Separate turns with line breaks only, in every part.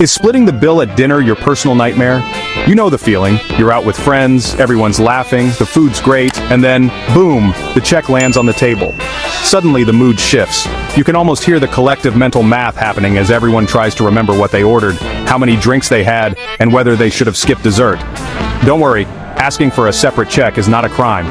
Is splitting the bill at dinner your personal nightmare? You know the feeling. You're out with friends, everyone's laughing, the food's great, and then, boom, the check lands on the table. Suddenly the mood shifts. You can almost hear the collective mental math happening as everyone tries to remember what they ordered, how many drinks they had, and whether they should have skipped dessert. Don't worry, asking for a separate check is not a crime.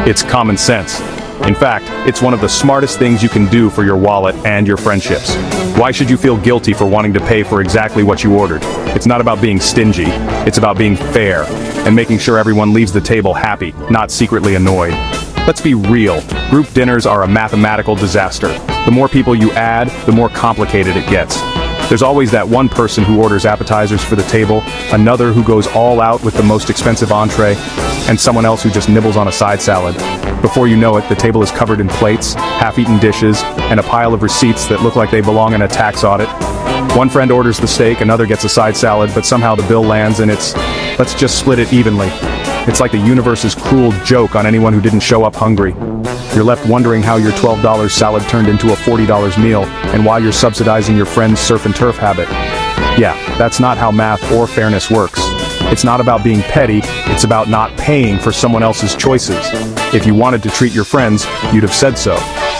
It's common sense. In fact, it's one of the smartest things you can do for your wallet and your friendships. Why should you feel guilty for wanting to pay for exactly what you ordered? It's not about being stingy, it's about being fair, and making sure everyone leaves the table happy, not secretly annoyed. Let's be real, group dinners are a mathematical disaster. The more people you add, the more complicated it gets. There's always that one person who orders appetizers for the table, another who goes all out with the most expensive entree, and someone else who just nibbles on a side salad. Before you know it, the table is covered in plates, half-eaten dishes, and a pile of receipts that look like they belong in a tax audit. One friend orders the steak, another gets a side salad, but somehow the bill lands and it's, let's just split it evenly. It's like the universe's cruel joke on anyone who didn't show up hungry. You're left wondering how your $12 salad turned into a $40 meal, and why you're subsidizing your friend's surf and turf habit. Yeah, that's not how math or fairness works. It's not about being petty, it's about not paying for someone else's choices. If you wanted to treat your friends, you'd have said so.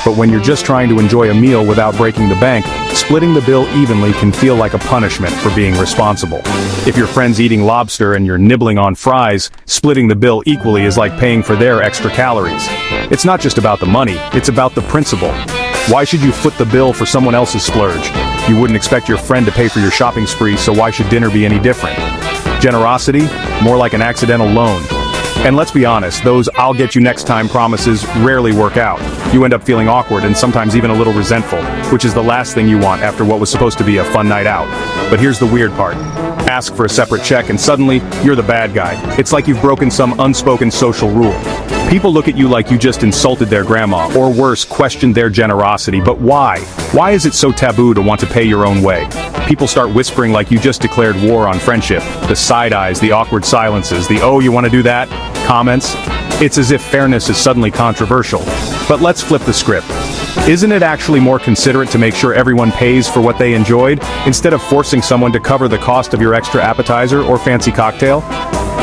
But when you're just trying to enjoy a meal without breaking the bank, splitting the bill evenly can feel like a punishment for being responsible. If your friend's eating lobster and you're nibbling on fries, splitting the bill equally is like paying for their extra calories. It's not just about the money, it's about the principle. Why should you foot the bill for someone else's splurge? You wouldn't expect your friend to pay for your shopping spree, so why should dinner be any different? Generosity? More like an accidental loan. And let's be honest, those "I'll get you next time" promises rarely work out. You end up feeling awkward and sometimes even a little resentful, which is the last thing you want after what was supposed to be a fun night out. But here's the weird part. Ask for a separate check and suddenly, you're the bad guy. It's like you've broken some unspoken social rule. People look at you like you just insulted their grandma, or worse, questioned their generosity. But why? Why is it so taboo to want to pay your own way? People start whispering like you just declared war on friendship. The side eyes, the awkward silences, the "oh, you want to do that?" comments. It's as if fairness is suddenly controversial. But let's flip the script. Isn't it actually more considerate to make sure everyone pays for what they enjoyed, instead of forcing someone to cover the cost of your extra appetizer or fancy cocktail?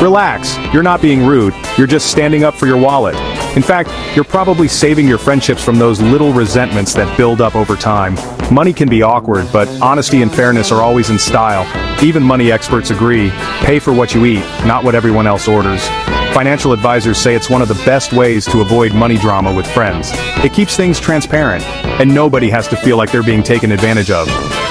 Relax, you're not being rude, you're just standing up for your wallet. In fact, you're probably saving your friendships from those little resentments that build up over time. Money can be awkward, but honesty and fairness are always in style. Even money experts agree, pay for what you eat, not what everyone else orders. Financial advisors say it's one of the best ways to avoid money drama with friends. It keeps things transparent, and nobody has to feel like they're being taken advantage of.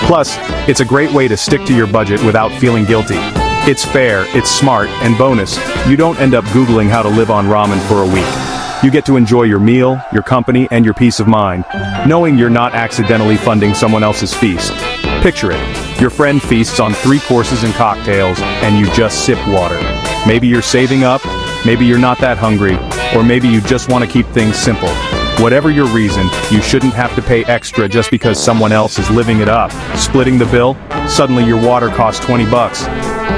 Plus, it's a great way to stick to your budget without feeling guilty. It's fair, it's smart, and bonus, you don't end up Googling how to live on ramen for a week. You get to enjoy your meal, your company, and your peace of mind, knowing you're not accidentally funding someone else's feast. Picture it. Your friend feasts on 3 courses and cocktails, and you just sip water. Maybe you're saving up, maybe you're not that hungry, or maybe you just want to keep things simple. Whatever your reason, you shouldn't have to pay extra just because someone else is living it up. Splitting the bill? Suddenly your water costs 20 bucks.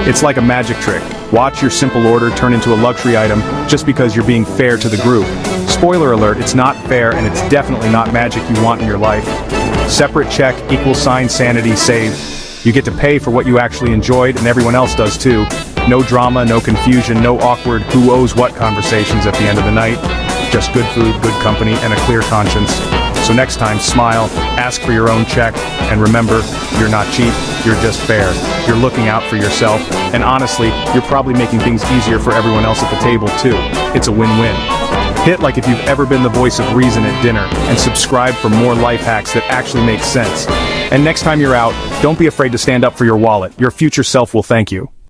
It's like a magic trick. Watch your simple order turn into a luxury item just because you're being fair to the group. Spoiler alert, it's not fair and it's definitely not magic you want in your life. Separate check, =, sanity, saved. You get to pay for what you actually enjoyed, and everyone else does too. No drama, no confusion, no awkward who owes what conversations at the end of the night. Just good food, good company, and a clear conscience. So next time, smile, ask for your own check, and remember, you're not cheap, you're just fair. You're looking out for yourself, and honestly, you're probably making things easier for everyone else at the table too. It's a win-win. Hit like if you've ever been the voice of reason at dinner, and subscribe for more life hacks that actually make sense. And next time you're out, don't be afraid to stand up for your wallet. Your future self will thank you.